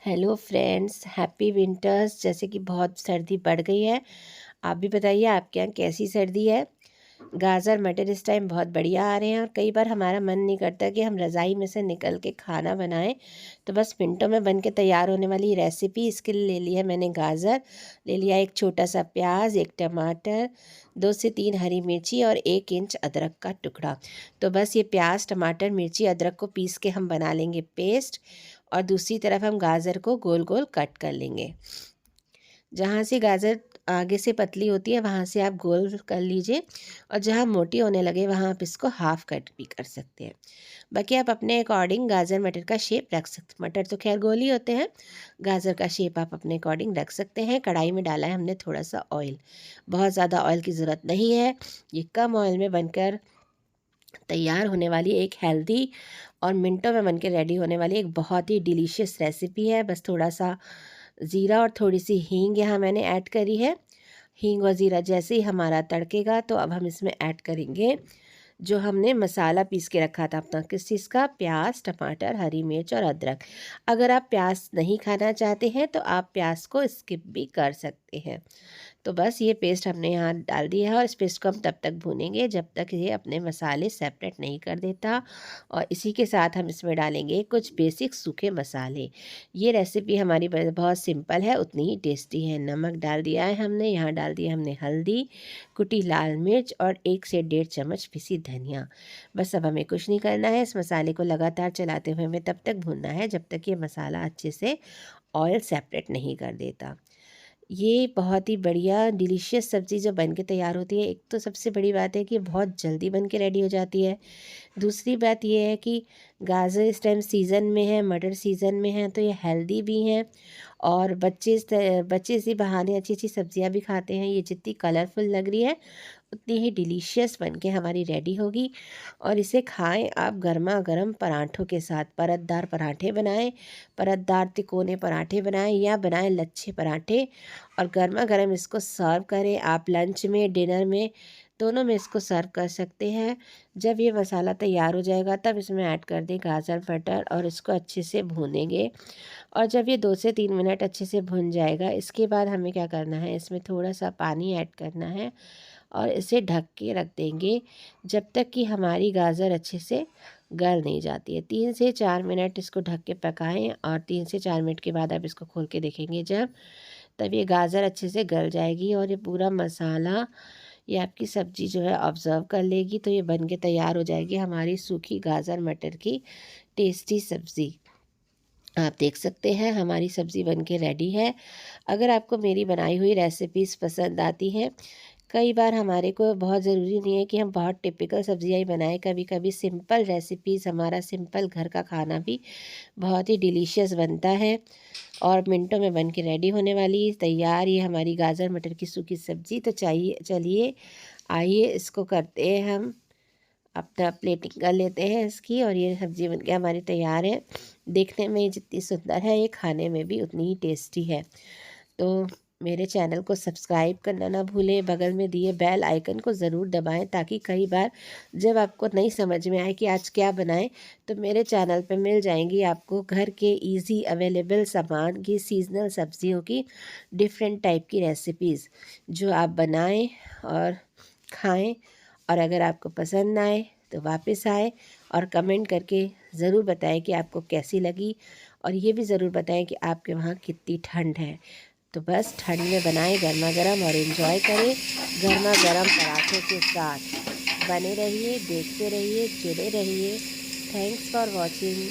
Hello friends, happy winters. जैसे कि बहुत सर्दी बढ़ गई है, आप भी बताइए आपके यहाँ कैसी सर्दी है। गाजर मटर इस टाइम बहुत बढ़िया आ रहे हैं और कई बार हमारा मन नहीं करता कि हम रज़ाई में से निकल के खाना बनाएं, तो बस मिनटों में बन के तैयार होने वाली रेसिपी। इसके लिए ले लिया मैंने गाजर, ले लिया एक छोटा सा प्याज, एक टमाटर, 2 से 3 हरी मिर्ची और 1 इंच अदरक का टुकड़ा। तो बस ये प्याज टमाटर मिर्ची अदरक को पीस के हम बना लेंगे पेस्ट, और दूसरी तरफ हम गाजर को गोल गोल कट कर लेंगे। जहाँ से गाजर आगे से पतली होती है वहाँ से आप गोल कर लीजिए, और जहाँ मोटी होने लगे वहाँ आप इसको हाफ कट भी कर सकते हैं। बाकी आप अपने अकॉर्डिंग गाजर मटर का शेप रख सकते। मटर तो खैर गोल ही होते हैं, गाजर का शेप आप अपने अकॉर्डिंग रख सकते हैं। कढ़ाई में डाला है हमने थोड़ा सा ऑयल, बहुत ज़्यादा ऑयल की ज़रूरत नहीं है। ये कम ऑयल में बनकर तैयार होने वाली एक हेल्दी और मिनटों में बनके रेडी होने वाली एक बहुत ही डिलीशियस रेसिपी है। बस थोड़ा सा ज़ीरा और थोड़ी सी हींग यहाँ मैंने ऐड करी है। हींग और ज़ीरा जैसे ही हमारा तड़केगा तो अब हम इसमें ऐड करेंगे जो हमने मसाला पीस के रखा था अपना, किस चीज़ का, प्याज टमाटर हरी मिर्च और अदरक। अगर आप प्याज नहीं खाना चाहते हैं तो आप प्याज को स्किप भी कर सकते हैं। तो बस ये पेस्ट हमने यहाँ डाल दिया है और इस पेस्ट को हम तब तक भूनेंगे जब तक ये अपने मसाले सेपरेट नहीं कर देता। और इसी के साथ हम इसमें डालेंगे कुछ बेसिक सूखे मसाले। ये रेसिपी हमारी बहुत सिंपल है, उतनी ही टेस्टी है। नमक डाल दिया है हमने, यहाँ डाल दिया हमने हल्दी, कुटी लाल मिर्च और 1 से 1.5 चम्मच पिसी धनिया। बस अब हमें कुछ नहीं करना है, इस मसाले को लगातार चलाते हुए हमें तब तक भूनना है जब तक ये मसाला अच्छे से ऑयल सेपरेट नहीं कर देता। ये बहुत ही बढ़िया डिलीशियस सब्ज़ी जो बन के तैयार होती है, एक तो सबसे बड़ी बात है कि बहुत जल्दी बन के रेडी हो जाती है। दूसरी बात ये है कि गाजर इस टाइम सीज़न में है, मटर सीज़न में है, तो ये हेल्दी भी हैं और बच्चे इसी बहाने अच्छी अच्छी सब्जियां भी खाते हैं। ये जितनी कलरफुल लग रही है उतनी ही डिलीशियस बन के हमारी रेडी होगी। और इसे खाएं आप गर्मा गर्म पराठों के साथ। परतदार पराठे बनाएं, परतदार तिकोने पराठे बनाएं या बनाएं लच्छे पराठे, और गर्मा गर्म इसको सर्व करें। आप लंच में डिनर में दोनों में इसको सर्व कर सकते हैं। जब ये मसाला तैयार हो जाएगा तब इसमें ऐड कर दें गाजर मटर और इसको अच्छे से भूनेंगे। और जब ये 2 से 3 मिनट अच्छे से भुन जाएगा, इसके बाद हमें क्या करना है, इसमें थोड़ा सा पानी ऐड करना है और इसे ढक के रख देंगे जब तक कि हमारी गाजर अच्छे से गल नहीं जाती है। 3 से 4 मिनट इसको ढक के पकाएं और 3 से 4 मिनट के बाद आप इसको खोल के देखेंगे जब, तब ये गाजर अच्छे से गल जाएगी और ये पूरा मसाला ये आपकी सब्ज़ी जो है ऑब्ज़र्व कर लेगी। तो ये बन के तैयार हो जाएगी हमारी सूखी गाजर मटर की टेस्टी सब्ज़ी। आप देख सकते हैं हमारी सब्ज़ी बनके रेडी है। अगर आपको मेरी बनाई हुई रेसिपीज़ पसंद आती हैं, कई बार हमारे को बहुत ज़रूरी नहीं है कि हम बहुत टिपिकल सब्जियां ही बनाएं। कभी कभी सिंपल रेसिपीज़, हमारा सिंपल घर का खाना भी बहुत ही डिलीशियस बनता है और मिनटों में बन के रेडी होने वाली तैयार ये हमारी गाजर मटर की सूखी सब्ज़ी। तो चाहिए चलिए आइए इसको करते हैं, हम अपना प्लेटिंग कर लेते हैं इसकी, और ये सब्ज़ी बनके हमारी तैयार है। देखने में जितनी सुंदर है ये खाने में भी उतनी ही टेस्टी है। तो मेरे चैनल को सब्सक्राइब करना ना भूलें, बगल में दिए बेल आइकन को ज़रूर दबाएं ताकि कई बार जब आपको नहीं समझ में आए कि आज क्या बनाएं, तो मेरे चैनल पे मिल जाएंगी आपको घर के इजी अवेलेबल सामान की सीजनल सब्जियों की डिफरेंट टाइप की रेसिपीज़ जो आप बनाएं और खाएं। और अगर आपको पसंद ना आए तो वापस आए और कमेंट करके ज़रूर बताएं कि आपको कैसी लगी, और ये भी ज़रूर बताएं कि आपके वहाँ कितनी ठंड है। तो बस ठंड में बनाएं गर्मा गर्म और इन्जॉय करें गर्मा गर्म पराठों के साथ। बने रहिए, देखते रहिए, जुड़े रहिए। Thanks for watching.